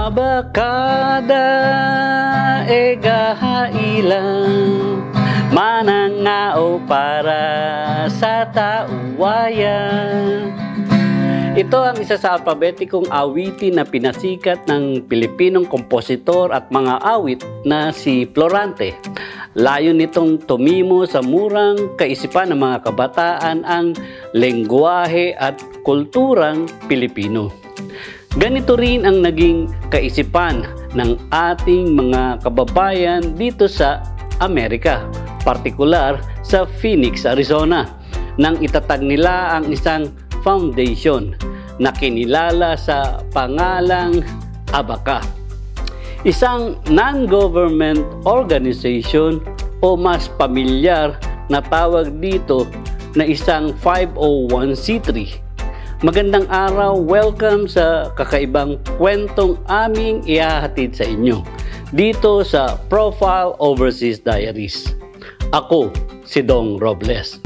Abakada egahailang manangao para sa tauwayan. Ito ang isa sa alpabetikong awitin na pinasikat ng Pilipinong kompositor at mga awit na si Florante. Layo nitong tumimo sa murang kaisipan ng mga kabataan ang lengguwahe at kulturang Pilipino. Ganito rin ang naging kaisipan ng ating mga kababayan dito sa Amerika, partikular sa Phoenix, Arizona, nang itatag nila ang isang foundation na kinilala sa pangalang Abaca. Isang non-government organization o mas pamilyar na tawag dito na isang 501c3. Magandang araw, welcome sa kakaibang kwentong aming ihahatid sa inyo dito sa Profile Overseas Diaries. Ako si Dong Robles.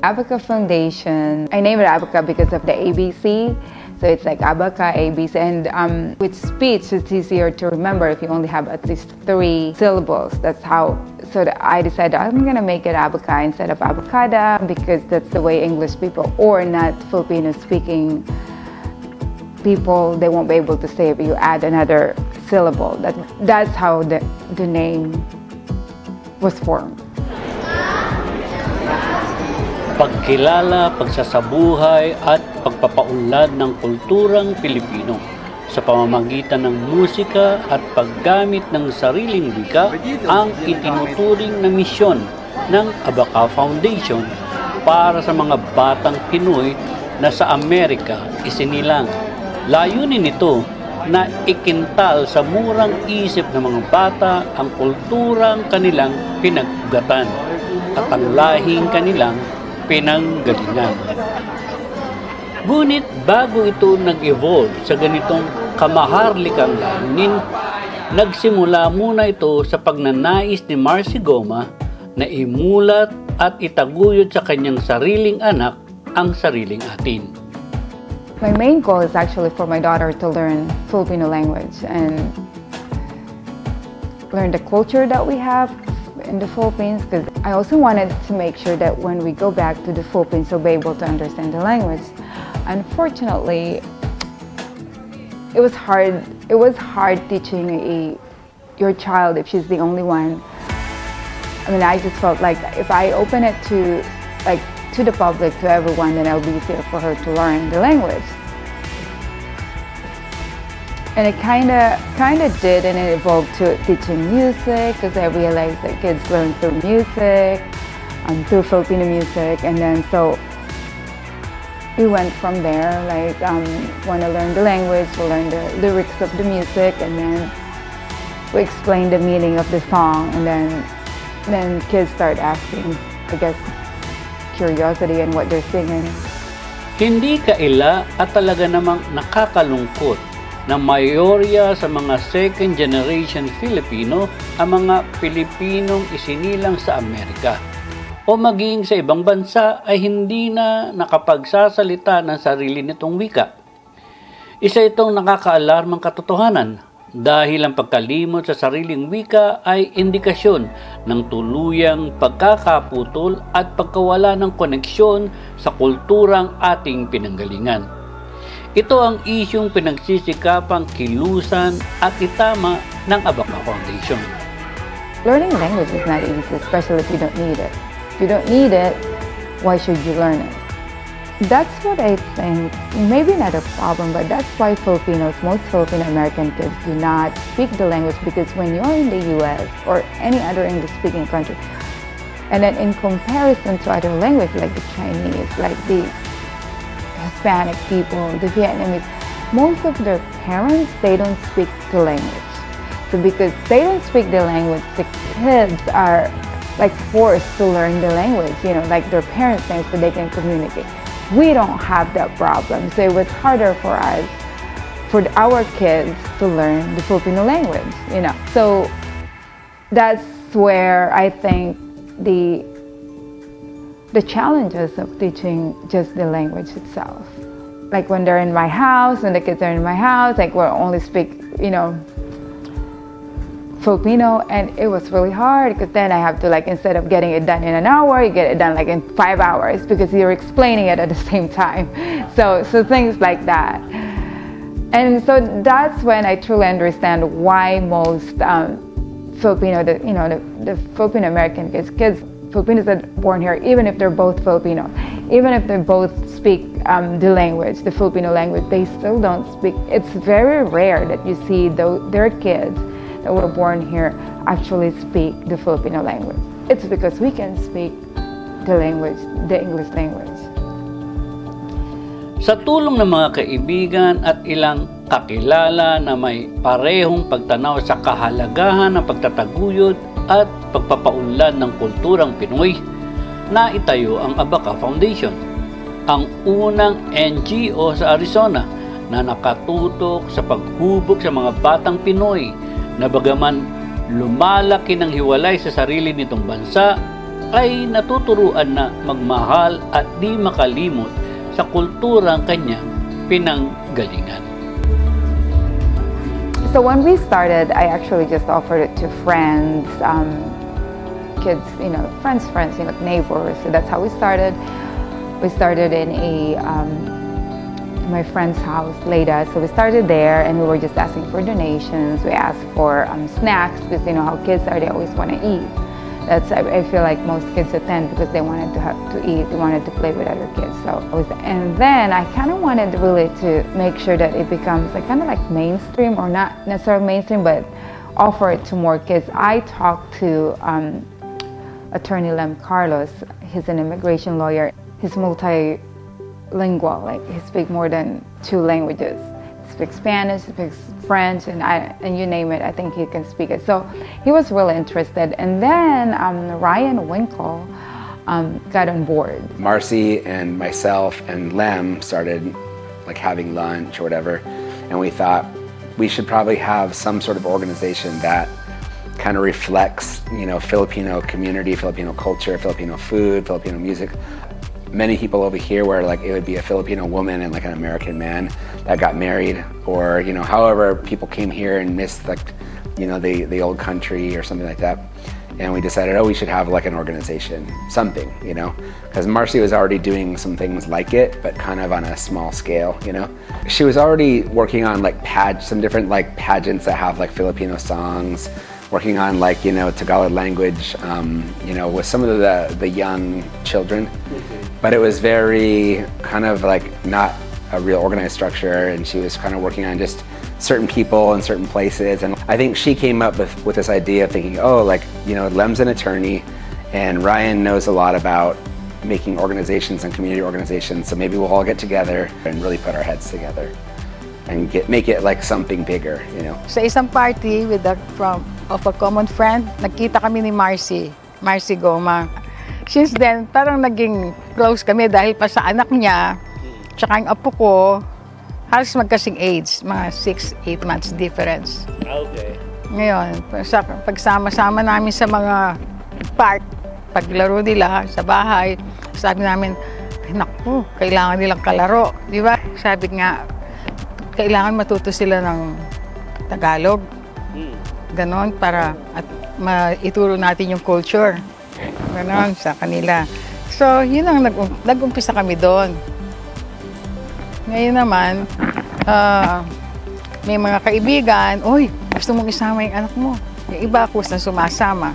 Abaca Foundation. I named it Abaca because of the ABC. So it's like Abaca, ABC, and with speech, it's easier to remember if you only have at least 3 syllables. That's how, so I decided I'm gonna make it Abaca instead of Abacada because that's the way English people or not Filipino speaking people, they won't be able to say if you add another syllable. That's how the name was formed. Pagkilala, pagsasabuhay at pagpapaunlad ng kulturang Pilipino sa pamamagitan ng musika at paggamit ng sariling wika ang itinuturing na misyon ng Abaca Foundation para sa mga batang Pinoy na sa Amerika isinilang. Layunin nito na ikintal sa murang isip ng mga bata ang kulturang kanilang pinagugatan at ang lahing kanilang pinanggalingan. Ngunit bago ito nag-evolve sa ganitong kamaharlikang layunin, nagsimula muna ito sa pagnanais ni Marcy Goma na imulat at itaguyod sa kanyang sariling anak ang sariling atin. My main goal is actually for my daughter to learn Filipino language and learn the culture that we have in the Philippines, because I also wanted to make sure that when we go back to the Philippines, we'll be able to understand the language. Unfortunately, it was hard. It was hard teaching your child if she's the only one. I mean, I just felt like if I open it to the public, to everyone, then it'll be easier for her to learn the language. And it kind of did, and it evolved to teaching music, because I realized that kids learn through music, through Filipino music, and then so we went from there. Like, want to learn the language, we'll learn the lyrics of the music, and then we explain the meaning of the song, and then kids start asking, I guess, curiosity in what they're singing. Hindi kaila at talaga namang nakakalungkot na mayorya sa mga second generation Filipino ang mga Pilipinong isinilang sa Amerika o maging sa ibang bansa ay hindi na nakapagsasalita ng sarili nitong wika. Isa itong nakakaalarmang katotohanan dahil ang pagkalimot sa sariling wika ay indikasyon ng tuluyang pagkakaputol at pagkawala ng koneksyon sa kulturang ating pinanggalingan. Ito ang isyong pinagsisikapang kilusan at itama ng Abaca Foundation. Learning language is not easy, especially if you don't need it. If you don't need it, why should you learn it? That's what I think, maybe not a problem, but that's why Filipinos, most Filipino American kids do not speak the language, because when you're in the US or any other English-speaking country, and then in comparison to other languages like the Chinese, like the Hispanic people, the Vietnamese, most of their parents, they don't speak the language. So because they don't speak the language, the kids are like forced to learn the language, like their parents' language so they can communicate. we don't have that problem. So it was harder for us, for our kids to learn the Filipino language, you know. So that's where I think the challenges of teaching just the language itself. Like when they're in my house, when the kids are in my house, like we'll only speak, you know, Filipino, and it was really hard because then I have to, like, instead of getting it done in an hour, you get it done like in 5 hours because you're explaining it at the same time. So things like that. And so that's when I truly understand why most Filipino, the Filipino American kids, Filipinos that are born here, even if they're both Filipino, even if they both speak the language, the Filipino language, they still don't speak. It's very rare that you see their kids that were born here actually speak the Filipino language. It's because we can speak the language, the English language. Sa tulong ng mga kaibigan at ilang kakilala na may parehong pagtanaw sa kahalagahan ng pagtataguyod at pagpapaunlad ng kulturang Pinoy, naitayo ang Abaca Foundation, ang unang NGO sa Arizona na nakatutok sa paghubog sa mga batang Pinoy na bagaman lumalaki ng hiwalay sa sarili nitong bansa, ay natuturuan na magmahal at di makalimot sa kulturang kanyang pinanggalingan. So when we started, I actually just offered it to friends, kids, you know, friends, you know, neighbors. So that's how we started. We started in my friend's house, Leda. So we started there, and we were just asking for donations. We asked for snacks because you know how kids are; they always want to eat. I feel like most kids attend because they wanted to eat, they wanted to play with other kids. And then I kind of wanted really to make sure that it becomes like kind of like mainstream, or not necessarily mainstream, but offer it to more kids. I talked to Attorney Lem Carlos. He's an immigration lawyer. He's multilingual, like he speaks more than 2 languages. He speaks Spanish, he speaks French, and you name it, I think he can speak it. So he was really interested. And then Ryan Winkle got on board. Marcy and myself and Lem started like having lunch or whatever, and we thought we should probably have some sort of organization that kind of reflects, you know, Filipino community, Filipino culture, Filipino food, Filipino music. Many people over here where like it would be a Filipino woman and like an American man that got married, or you know, however people came here and missed like, you know, the old country or something like that. And we decided, oh, we should have like an organization, something, you know, because Marcy was already doing some things like it, but kind of on a small scale, you know. She was already working on like some different like pageants that have like Filipino songs, working on like, you know, Tagalog language, you know, with some of the young children. But it was very kind of like not a real organized structure, and she was kind of working on just certain people in certain places. And I think she came up with this idea of thinking, oh, like, you know, Lem's an attorney and Ryan knows a lot about making organizations and community organizations, so maybe we'll all get together and really put our heads together and make it like something bigger, you know. Sa isang party of a common friend, nakita kami ni Marcy Goma. Since then, parang naging close kami dahil pa sa anak niya, tsaka yung apo ko, halos magkasing age, mga 6-8 months difference. Okay. Ngayon, pagsama-sama namin sa mga park, paglaro nila sa bahay, sabi namin, naku, kailangan nilang kalaro, di ba? Sabi nga, kailangan matuto sila ng Tagalog. Ganon, para at maituro natin yung culture. Ganon sa kanila. So, yun ang nag-umpisa kami doon. Ngayon naman, may mga kaibigan, "Uy, gusto mong isama yung anak mo." Yung iba ako na sumasama.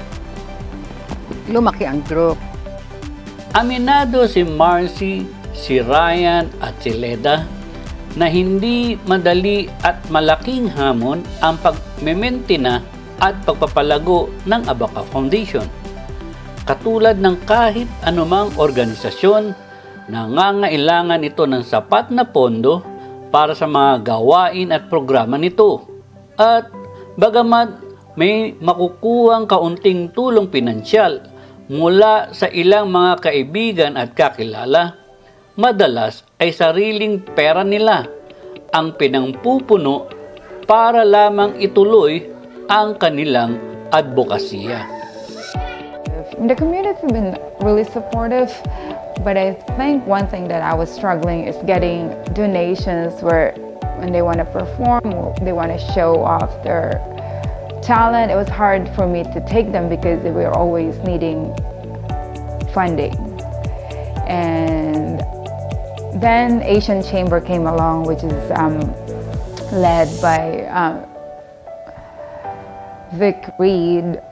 Lumaki ang group. Aminado si Marcy, si Ryan at si Leda na hindi madali at malaking hamon ang pagmementina at pagpapalago ng Abaca Foundation. Katulad ng kahit anumang organisasyon, nangangailangan ito ng sapat na pondo para sa mga gawain at programa nito. At bagamat may makukuhang kaunting tulong pinansyal mula sa ilang mga kaibigan at kakilala, madalas ay sariling pera nila ang pinangpupuno para lamang ituloy ang kanilang advokasya. The community has been really supportive, but I think one thing that I was struggling is getting donations where when they want to perform, they want to show off their talent. It was hard for me to take them because we were always needing funding. And then Asian Chamber came along, which is led by Vic Reed.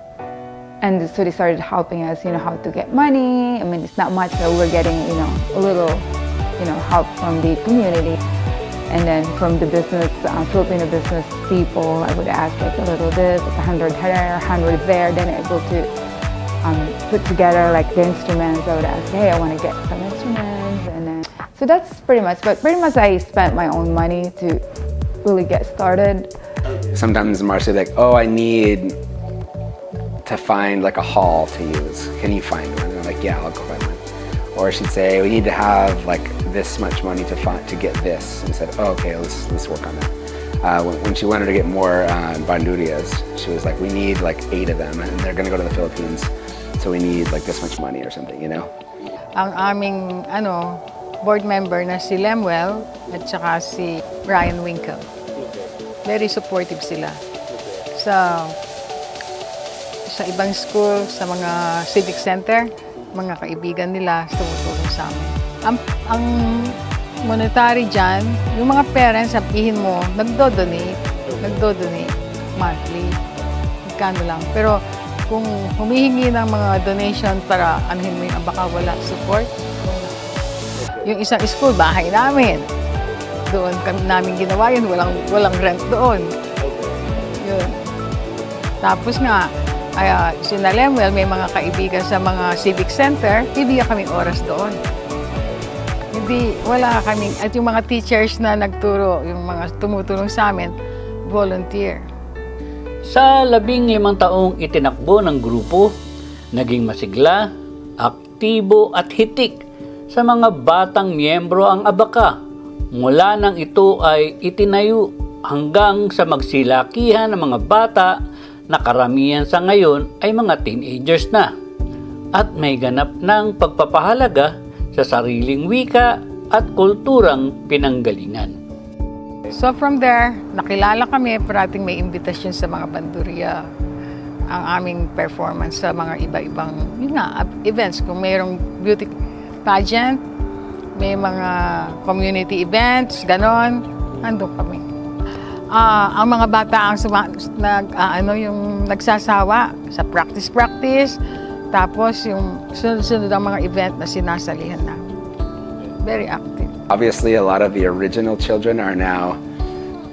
And so they started helping us, how to get money. I mean, it's not much, but we're getting, a little, help from the community. And then from the business, Filipino business people, I would ask like a little this, like 100 here, 100 there. Then able to put together like the instruments. I would ask, hey, I want to get some instruments. And then, so that's pretty much, but pretty much I spent my own money to really get started. Sometimes Marcy like, oh, I need to find like a hall to use. Can you find one? And I'm like, yeah, I'll go find one. Or she'd say, we need to have like this much money to get this. And I said, oh, okay, let's work on that. When she wanted to get more bandurias, she was like, we need like 8 of them, and they're gonna go to the Philippines, so we need like this much money or something, Ang aming board member na si Lemuel at saka si Ryan Winkle. Very supportive sila. Sa ibang school, sa mga civic center, mga kaibigan nila tumutulong sa amin. Ang monetary dyan, yung mga parents, sabihin mo, nagdo-donate monthly, magkano lang. Pero kung humihingi ng mga donation para anuhin mo yung baka wala support, yung isang school, bahay namin, doon kami namin ginawa yun, walang rent doon. Yun. Tapos nga, si Lemuel, may mga kaibigan sa mga civic center, bibigyan kaming oras doon. Wala kaming, at yung mga teachers na nagturo, yung mga tumutulong sa amin, volunteer. Sa 15 taong itinakbo ng grupo, naging masigla, aktibo at hitik sa mga batang miyembro ang ABACA. Mula nang ito ay itinayo hanggang sa magsilakihan ng mga bata na karamihan sa ngayon ay mga teenagers na at may ganap ng pagpapahalaga sa sariling wika at kulturang pinanggalingan. So from there, nakilala kami, parating may imbitasyon sa mga bandurya, ang aming performance sa mga iba-ibang events. Kung mayroong beauty pageant, may mga community events, ganon, andun kami. Ang mga bata ang yung nagsasawa sa practice, tapos yung sunod-sunod ang mga event na sinasalihan na. Very active. Obviously, a lot of the original children are now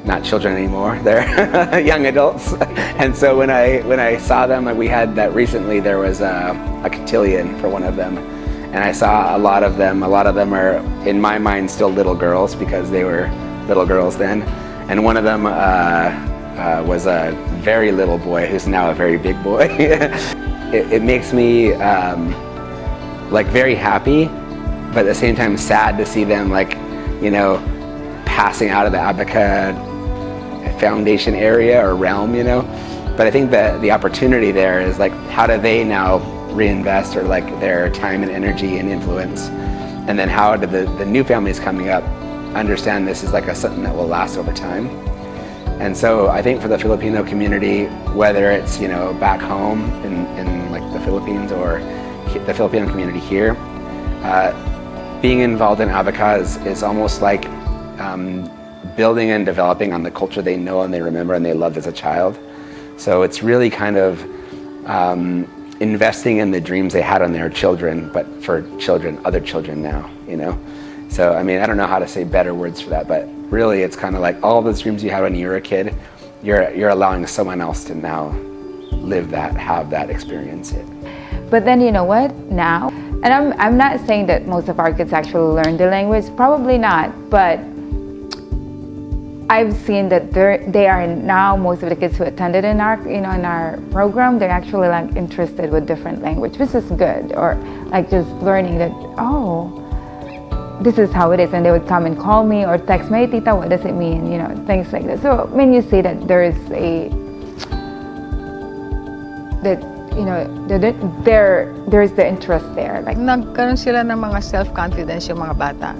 not children anymore. They're young adults. And so when I saw them, we had that recently, there was a cotillion for one of them. And I saw a lot of them are, in my mind, still little girls because they were little girls then. And one of them was a very little boy who's now a very big boy. It makes me like very happy, but at the same time sad to see them passing out of the ABACA foundation area or realm, But I think that the opportunity there is how do they now reinvest or their time and energy and influence, and then how do the new families coming up understand this is something that will last over time. And so I think for the Filipino community, whether it's back home in the Philippines or the Filipino community here, being involved in ABACA is almost like building and developing on the culture they know and they remember and they loved as a child. So it's really kind of investing in the dreams they had on their children, but for other children now, So, I mean, I don't know how to say better words for that, but really it's kind of like all those dreams you had when you were a kid, you're allowing someone else to now live that, have that, experience it. But then you know what, now, and I'm not saying that most of our kids actually learn the language, probably not, but I've seen that they are now, most of the kids who attended in our program, they're actually interested with different language, which is good, or just learning that, this is how it is, and they would come and call me or text me, "Hey, tita, what does it mean?" You know, things like that. So when you see that there is there is the interest there, like Nagkaroon sila ng mga self-confidence yung mga bata.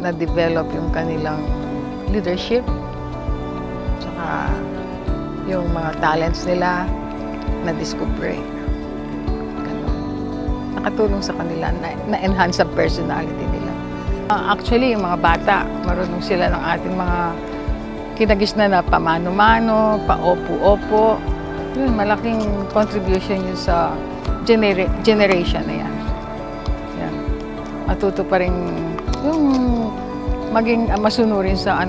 Na-develop yung kanilang leadership. Tsaka yung mga talents nila na-discover. Ganun. Nakatulong sa kanila na-enhance ang personality nila. Actually, yung mga bata, marunong sila ng ating mga kinagisna na pamano-mano, pa-opo-opo. Yun, malaking contribution yun sa generation na yan. Yan. Matuto pa rin yung maging masunurin sa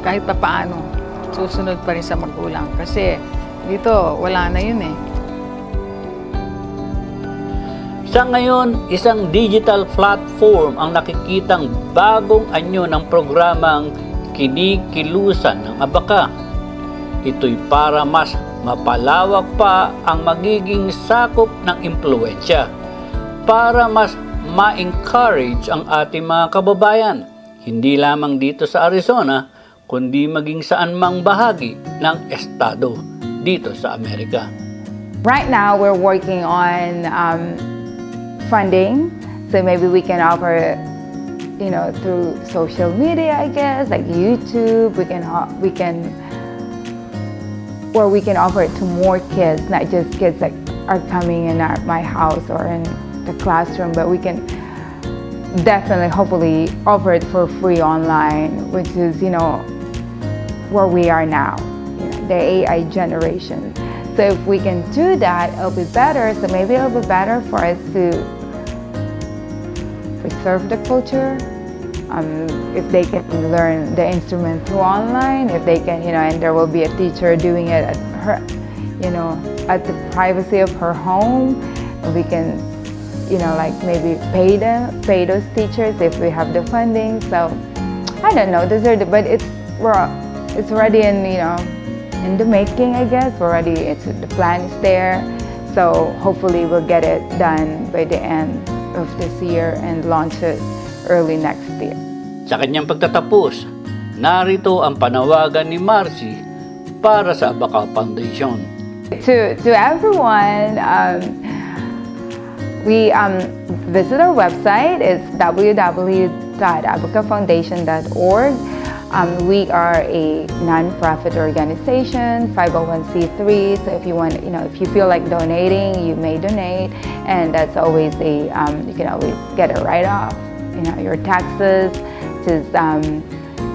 kahit pa paano, susunod pa rin sa magulang. Kasi dito, wala na yun eh. Sa ngayon, isang digital platform ang nakikitang bagong anyo ng programang Kinikilusan ng Abaka. Ito'y para mas mapalawak pa ang magiging sakop ng impluwensya, para mas ma-encourage ang ating mga kababayan, hindi lamang dito sa Arizona, kundi maging saan mang bahagi ng estado dito sa Amerika. right now we're working on funding, so maybe we can offer, you know, through social media, I guess, like YouTube. We can offer it to more kids, not just kids that are coming in at my house or in the classroom, but we can definitely, hopefully, offer it for free online, which is, you know, where we are now, you know, the AI generation. So if we can do that, it'll be better. So maybe it'll be better for us to preserve the culture. If they can learn the instrument through online, if they can, you know, and there will be a teacher doing it at her, you know, at the privacy of her home, and we can, you know, like maybe pay those teachers if we have the funding. So I don't know, but it's already in, you know, in the making, I guess. The plan is there. So hopefully we'll get it done by the end of this year and launch it early next year. Sa kanyang pagtatapos, narito ang panawagan ni Marcy para sa Abaka Foundation. To everyone, we visit our website. It's www.abakafoundation.org. We are a non-profit organization, 501c3. So if you want, you know, if you feel like donating, you may donate, and that's always you can always get a write-off. You know, your taxes.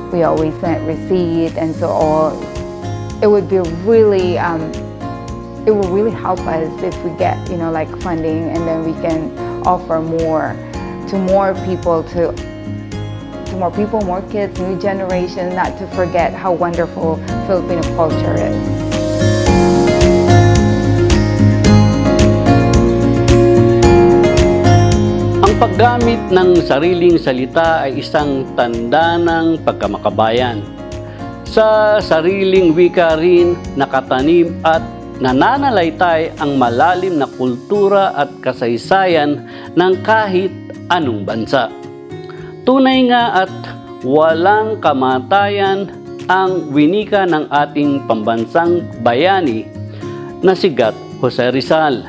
We always send receipt, and so it would be really it will really help us if we get, you know, like funding, and then we can offer more to more people, more kids, new generation, not to forget how wonderful Filipino culture is. Ang paggamit ng sariling salita ay isang tanda ng pagkamakabayan. Sa sariling wika rin nakatanim at nananalaytay ang malalim na kultura at kasaysayan ng kahit anong bansa. Tunay nga at walang kamatayan ang winika ng ating pambansang bayani na sigat Jose Rizal,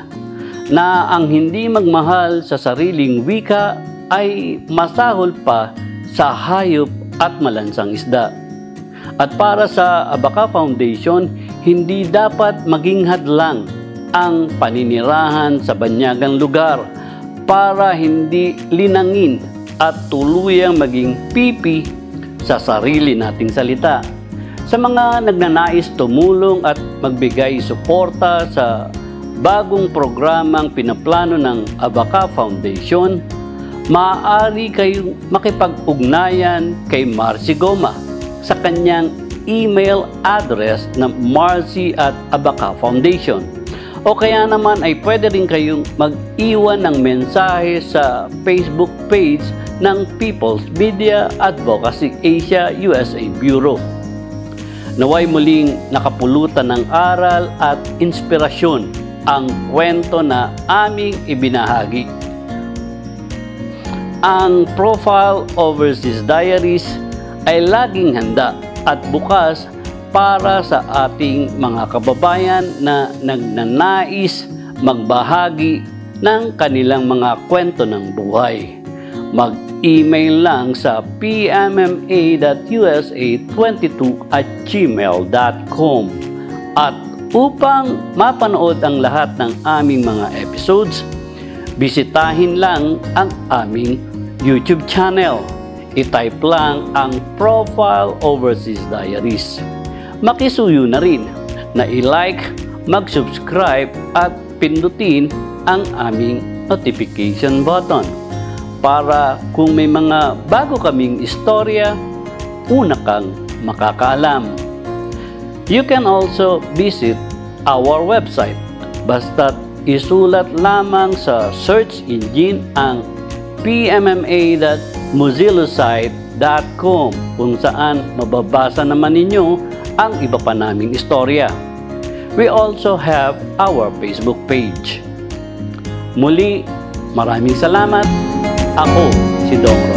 na ang hindi magmahal sa sariling wika ay masahol pa sa hayop at malansang isda. At para sa Abaka Foundation, hindi dapat maging hadlang ang paninirahan sa banyagang lugar para hindi linangin at tuluyang maging pipi sa sarili nating salita. Sa mga nagnanais tumulong at magbigay suporta sa bagong programang pinaplano ng Abaka Foundation, maaari kayong makipag-ugnayan kay Marcy Goma sa kanyang email address na marcy@abakafoundation. O kaya naman ay pwede rin kayong mag-iwan ng mensahe sa Facebook page ng People's Media Advocacy Asia USA Bureau. Naway muling nakapulutan ng aral at inspirasyon ang kwento na aming ibinahagi. Ang Profile Overseas Diaries ay laging handa at bukas para sa ating mga kababayan na nagnanais magbahagi ng kanilang mga kwento ng buhay. Mag-email lang sa pmma.usa22@gmail.com. At upang mapanood ang lahat ng aming mga episodes, bisitahin lang ang aming YouTube channel. I-type lang ang Profile Overseas Diaries. Makisuyo na rin na i-like, mag-subscribe at pindutin ang aming notification button para kung may mga bago kaming istorya, una kang makakaalam. You can also visit our website. Basta't isulat lamang sa search engine ang pmma.mozillasite.com kung saan mababasa naman ninyo ang iba pa naming istorya. We also have our Facebook page. Muli, maraming salamat. Ako si Dong